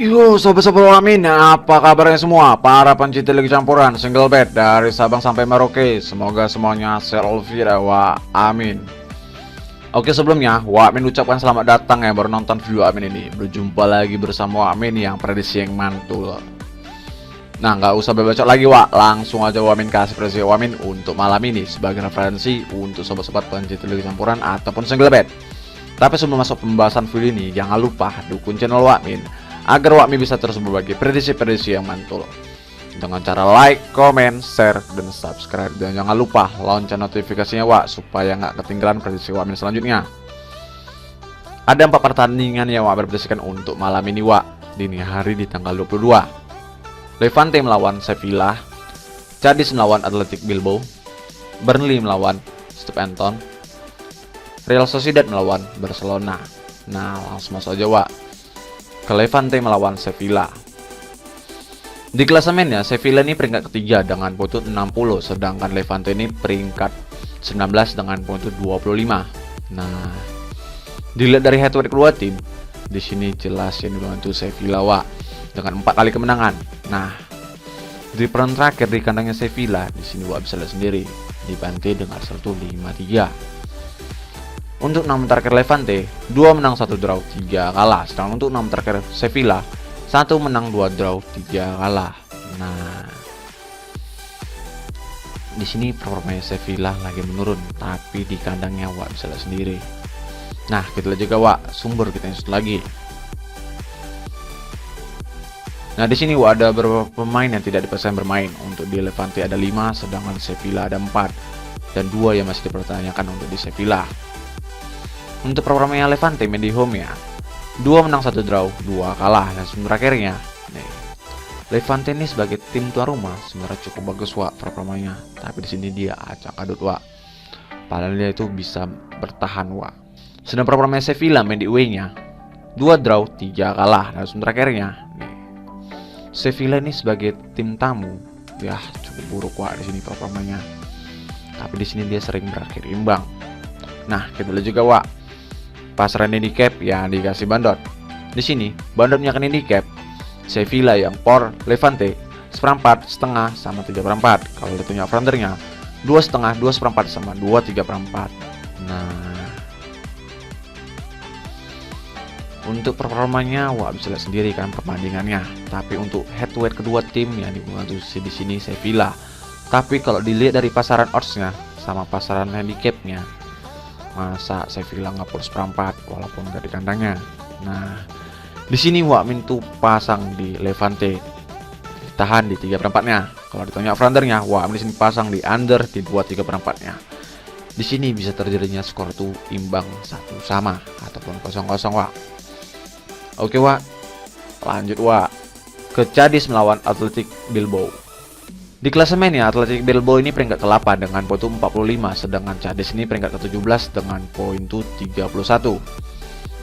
Yo, sobat-sobat Amin, apa kabarnya semua? Para pencinta Liga Campuran, single bed dari Sabang sampai Merauke. Semoga semuanya sehat walafiat, wa amin. Oke, sebelumnya, wa amin ucapkan selamat datang yang baru nonton video Amin ini. Berjumpa lagi bersama wa amin yang prediksi yang mantul. Nah, nggak usah berbacot lagi, wa. Langsung aja wa amin kasih prediksi wa amin untuk malam ini sebagai referensi untuk sobat-sobat pencinta Liga Campuran ataupun single bed. Tapi sebelum masuk pembahasan video ini, jangan lupa dukung channel wa amin agar Wakmi bisa terus berbagi prediksi-prediksi yang mantul dengan cara like, comment, share, dan subscribe. Dan jangan lupa lonceng notifikasinya Wak supaya nggak ketinggalan prediksi Wakmi selanjutnya. Ada 4 pertandingan yang Wak prediksikan untuk malam ini Wak. Dini hari di tanggal 22, Levante melawan Sevilla, Cadiz melawan Athletic Bilbao, Burnley melawan Southampton, Real Sociedad melawan Barcelona. Nah, langsung masuk aja Wak ke Levante melawan Sevilla. Di klasemennya, Sevilla ini peringkat ketiga dengan poin 60, sedangkan Levante ini peringkat 19 dengan poin 25. Nah, dilihat dari head to head kedua tim, di sini jelas yang dibantu Sevilla Wak dengan 4 kali kemenangan. Nah, di peran terakhir di kandangnya Sevilla, di sini Wak bisa lihat sendiri, dibantai dengan 1-5-3. Untuk 6 terakhir Levante, 2 menang 1 draw 3 kalah. Sedangkan untuk 6 terakhir Sevilla, 1 menang 2 draw 3 kalah. Nah, di sini performanya Sevilla lagi menurun, tapi di kandangnya Wak bisa lihat sendiri. Nah, kita lihat juga Wak sumber kita yang satu lagi. Nah, di sini Wak ada beberapa pemain yang tidak dipastikan bermain. Untuk di Levante ada 5, sedangkan Sevilla ada 4 dan 2 yang masih dipertanyakan untuk di Sevilla. Untuk performanya Levante main di home ya, 2 menang 1 draw 2 kalah. Dan terakhirnya nih, Levante ini sebagai tim tuan rumah sebenarnya cukup bagus Wak performanya, tapi di sini dia acak adut Wak, padahal dia itu bisa bertahan Wak. Sedang performanya Sevilla main di away-nya, 2 draw 3 kalah. Dan terakhirnya nih, Sevilla ini sebagai tim tamu ya cukup buruk Wak di sini performanya, tapi di sini dia sering berakhir imbang. Nah, kita lihat juga Wak pasaran handicap yang dikasih bandot. Di sini bandotnya kan handicap Sevilla yang por Levante 1/4, setengah sama 3/4. Kalau ditunya fronternya 2,5, 2/4 sama 2,3/4. Nah, untuk performanya Wak bisa lihat sendiri kan perbandingannya. Tapi untuk head to head kedua tim yang dibantu di sini Sevilla. Tapi kalau dilihat dari pasaran oddsnya sama pasaran handicapnya, masa Sevilla ngapur 1/4 walaupun nggak di kandangnya. Nah, di sini Wak Min tuh pasang di Levante tahan di 3/4-nya. Kalau ditanya fronternya, Wak Min di sini pasang di under di 2/3/4-nya. Di sini bisa terjadinya skor tuh imbang 1 sama ataupun 0-0 Wak. Oke Wak, lanjut Wak ke Cadiz melawan Athletic Bilbao. Di klasemennya, Athletic Bilbao ini peringkat ke-8 dengan poin 45, sedangkan Cadiz ini peringkat ke-17 dengan poin 31.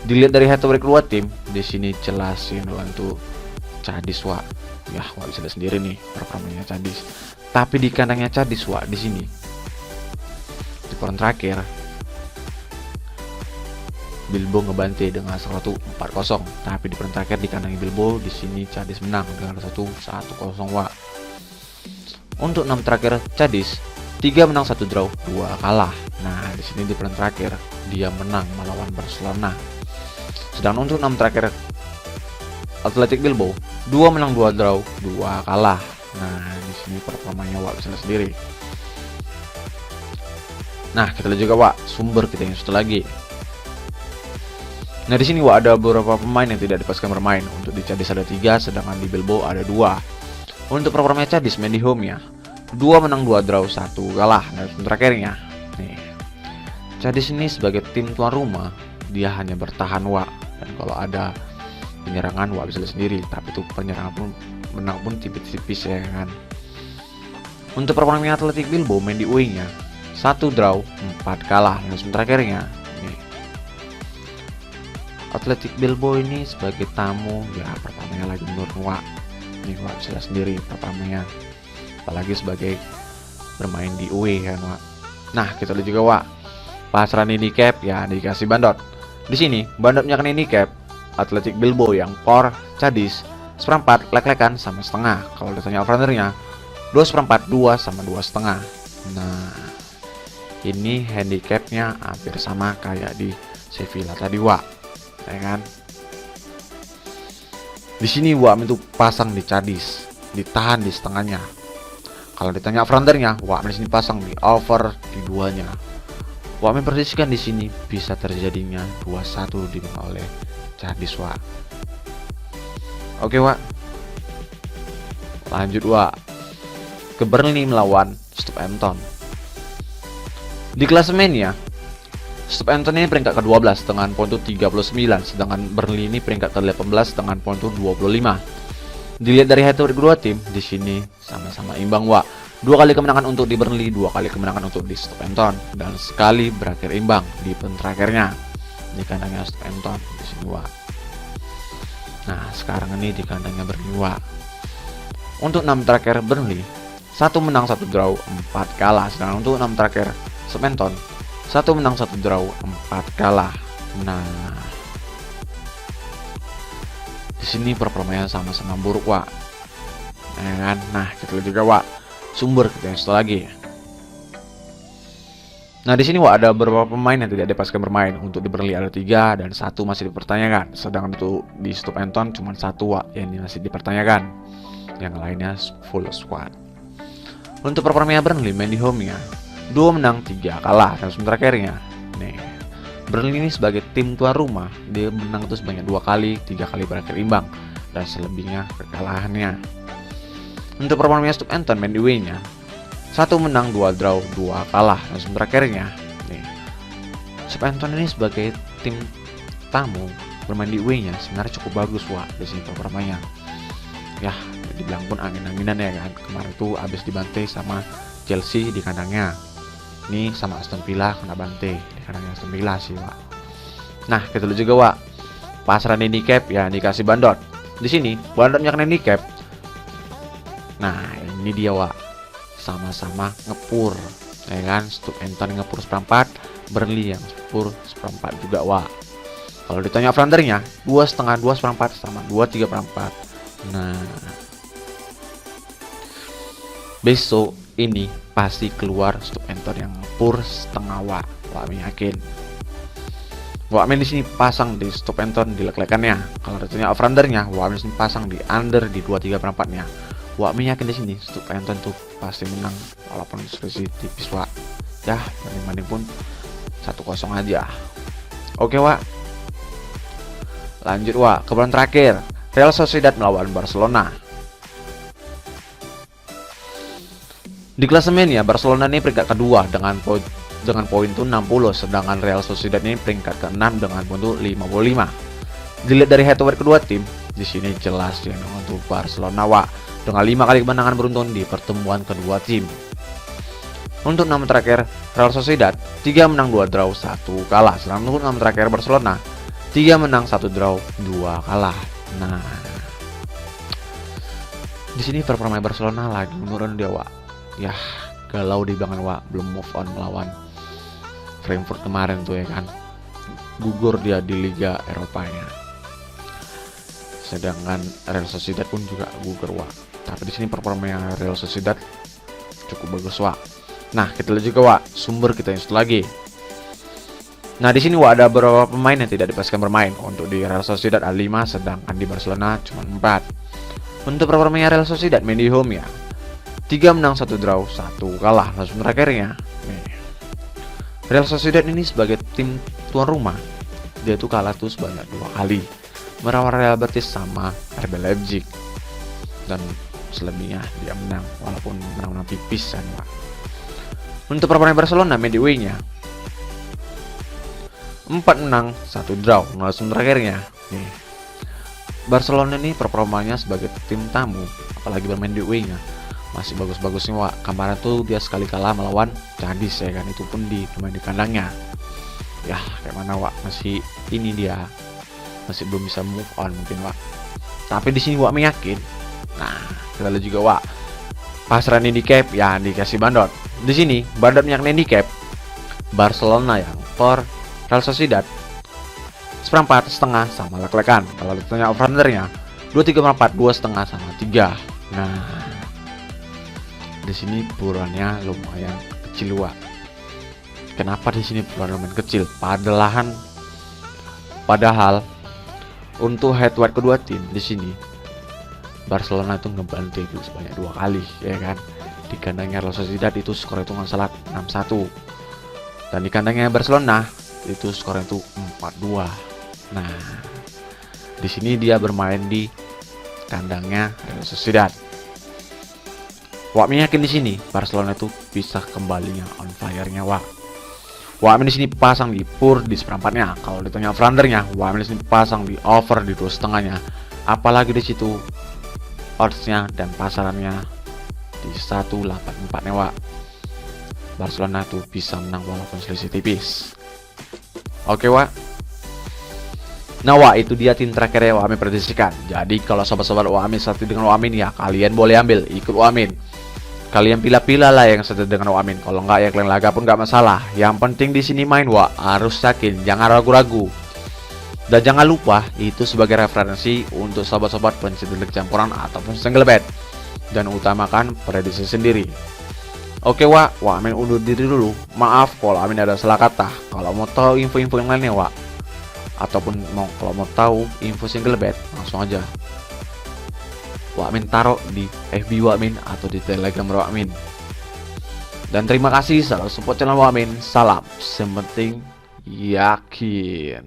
Dilihat dari head to head kedua tim, di sini jelas yang membantu Cadiz Wak. Ya, Wak bisa lihat sendiri nih performanya Cadiz. Tapi di kandangnya Cadiz Wak di sini, di peran terakhir Bilbao ngebantai dengan 1-4-0. Tapi di peran terakhir di kandangnya Bilbao, di sini Cadiz menang dengan 1-0 Wak. Untuk 6 terakhir Cadiz, 3 menang 1 draw 2 kalah. Nah, di sini di peran terakhir dia menang melawan Barcelona. Sedangkan untuk 6 terakhir Athletic Bilbao, 2 menang 2 draw 2 kalah. Nah, di sini performanya Wak bisa lihat sendiri. Nah, kita lihat juga Wak sumber kita yang satu lagi. Nah, di sini Wak ada beberapa pemain yang tidak dipastikan bermain. Untuk di Cadiz ada 3, sedangkan di Bilbao ada 2. Untuk performanya Cadiz main di home ya, 2 menang 2 draw 1 kalah. Dan terakhirnya nih, Cadiz ini sebagai tim tuan rumah dia hanya bertahan Wak, dan kalau ada penyerangan Wak bisa lihat sendiri, tapi itu penyerangan pun menang pun tipis-tipis ya kan. Untuk performanya Athletic Bilbao main di away-nya, 1 draw 4 kalah. Dan terakhirnya nih, Athletic Bilbao ini sebagai tamu ya performanya lagi menurun Wak. Ini Wak bisa lihat sendiri pertamanya, apalagi sebagai bermain di away kan Wak. Nah, kita lihat juga Wak pasaran handicap ya dikasih bandot. Di sini bandotnya kan handicap Athletic Bilbao yang por Cadiz seperempat lek-lekan sama setengah. Kalau ditanya over-undernya 2/4 2 sama 2,5. Nah, ini handicapnya hampir sama kayak di Sevilla tadi, Wak. Ya kan? Di sini Wak itu pasang di Cadiz, ditahan di setengahnya. Kalau ditanya over-undernya, Wak di sini pasang di over di duanya. Wak memposisikan di sini bisa terjadinya 2-1 dimenang oleh Cadiz, Wak. Oke, Wak. Lanjut, Wak. Ke Burnley melawan Southampton. Di klasemennya, Southampton ini peringkat ke-12 dengan poin 39, sedangkan Burnley ini peringkat ke-18 dengan poin 25. Dilihat dari head to head kedua tim, di sini sama-sama imbang, Wak. 2 kali kemenangan untuk di Burnley, 2 kali kemenangan untuk di Southampton, dan sekali berakhir imbang di pen terakhirnya di kandangnya Southampton di sini, Wak. Nah, sekarang ini di kandangnya Burnley, Wak. Untuk 6 terakhir Burnley, 1 menang 1 draw 4 kalah. Sedangkan untuk 6 terakhir Southampton, 1 menang 1 draw 4 kalah. Nah, di sini performanya sama-sama buruk, Wak. Ya kan? Nah, kita lihat juga, Wak, sumber kita install lagi. Nah, di sini, Wak, ada beberapa pemain yang tidak dipastikan bermain. Untuk di Burnley ada 3 dan 1 masih dipertanyakan. Sedangkan untuk di Southampton cuma 1, Wak, yang masih dipertanyakan. Yang lainnya full squad. Untuk performanya Burnley main di home-nya 2 menang 3 kalah. Dan sementara terakhirnya nih, Burnley ini sebagai tim tuan rumah, dia menang itu sebanyak 2 kali, 3 kali berakhir imbang, dan selebihnya kekalahannya. Untuk performanya Southampton main di away-nya 1 menang 2 draw 2 kalah. Dan sementara terakhirnya nih, Southampton ini sebagai tim tamu bermain di away-nya sebenarnya cukup bagus, Wak, di sini performanya. Ya, dibilang pun angin-anginan ya kan. Kemarin tuh habis dibantai sama Chelsea di kandangnya. Ini sama Aston Villa kena bantai di kandangnya Aston Villa sih, Wak. Nah, kita lihat juga, Wak, pasaran handicap ya dikasih bandot. Di sini bandotnya kena handicap. Nah, ini dia, Wak. Sama-sama ngepur. Ya kan, Southampton ngepur 1/4, Burnley yang ngepur 1/4 juga, Wak. Kalau ditanya over-undernya 2,5 2/4 sama 2,3/4. Nah, besok ini pasti keluar Southampton yang pur setengah, Wak. Wak yakin. Wak main di sini pasang di Southampton di lek-lekannya. Kalau ditanya over-undernya, Wak main di sini pasang di under di 2,3/4-nya. Wak yakin di sini Southampton tuh pasti menang walaupun selisih tipis, Wak. Ya, banding-banding pun 1-0 aja. Oke, Wak. Lanjut, Wak, ke bulan terakhir. Real Sociedad melawan Barcelona. Di klasemennya Barcelona ini peringkat kedua dengan poin itu 60, sedangkan Real Sociedad ini peringkat ke-6 dengan poin itu 55. Dilihat dari head to head kedua tim, di sini jelas ya untuk Barcelona, Wak, dengan 5 kali kemenangan beruntun di pertemuan kedua tim. Untuk 6 terakhir Real Sociedad 3 menang 2 draw 1 kalah. Sedangkan untuk 6 terakhir Barcelona 3 menang 1 draw 2 kalah. Nah, di sini performa Barcelona lagi menurun dia, Wak. Ya, galau di banget, Wak, belum move on melawan Frankfurt kemarin tuh ya kan. Gugur dia di Liga Eropanya. Sedangkan Real Sociedad pun juga gugur, Wak. Tapi di sini performa Real Sociedad cukup bagus, Wak. Nah, kita lihat juga, Wak, sumber kita install lagi. Nah, di sini, Wak, ada beberapa pemain yang tidak dipastikan bermain. Untuk di Real Sociedad ada 5, sedangkan di Barcelona cuma 4. Untuk performanya Real Sociedad main di home ya 3 menang 1 draw 1 kalah. Langsung terakhirnya nih, Real Sociedad ini sebagai tim tuan rumah, dia tuh kalah tuh sebanyak 2 kali melawan Real Betis sama RB Leipzig, dan selebihnya dia menang walaupun menang tipis kan, Wak. Untuk performa Barcelona main di away-nya 4 menang 1 draw. Langsung terakhirnya nih, Barcelona ini performanya sebagai tim tamu, apalagi bermain di away-nya, masih bagus-bagusnya, Wak. Kemarin tuh dia sekali kalah melawan Cadiz ya kan, itu pun di pemain di kandangnya. Ya, kayak mana, Wak, masih ini dia masih belum bisa move on mungkin, Wak. Tapi di sini, Wak, meyakin. Nah, kita lihat juga, Wak, pasaran handicap ya dikasih bandot. Di sini bandotnya handicap Barcelona yang per Real Sociedad seperempat, setengah, sama lek-lekan. Kalau ditanya over-undernya 2,3/4, 2,5 sama 3. Nah, di sini buruannya lumayan kecil, Wak. Kenapa di sini buruan lumayan kecil? Padahal untuk head to head kedua tim di sini Barcelona itu ngebantai itu sebanyak 2 kali, ya kan? Di kandangnya Real Sociedad itu skor itu nggak salah 6-1, dan di kandangnya Barcelona itu skornya itu 4-2. Nah, di sini dia bermain di kandangnya Real Sociedad. Wak Min yakin di sini Barcelona itu bisa kembalinya on fire-nya, Wak. Wak Min di sini pasang di pur di seperempatnya. Kalau ditanya over-undernya, Wak Min di sini pasang di over di 2,5-nya. Apalagi di situ odds-nya dan pasarannya di 1,84-nya, Wak. Barcelona tuh bisa menang walaupun selisih tipis. Oke, Wak. Nah, Wak, itu dia tim terakhir yang Wak Min prediksikan. Jadi kalau sobat-sobat Wak Min satu dengan Wak Min, ya kalian boleh ambil ikut Wak Min. Kalian pilih-pilih lah yang satu dengan Wak Min. Kalau nggak ya kalian laga pun nggak masalah. Yang penting di sini main, Wak, harus yakin, jangan ragu-ragu. Dan jangan lupa itu sebagai referensi untuk sobat-sobat pencinta leg campuran ataupun single bet, dan utamakan prediksi sendiri. Oke, Wak Min undur diri dulu. Maaf kalau Wak Min ada salah kata. Kalau mau tahu info-info yang lainnya, Wak, ataupun kalau mau tahu info single bet, langsung aja Wak Min taruh di FB Wak Min atau di Telegram Wak Min. Dan terima kasih selalu support channel Wak Min. Salam, sementing yakin.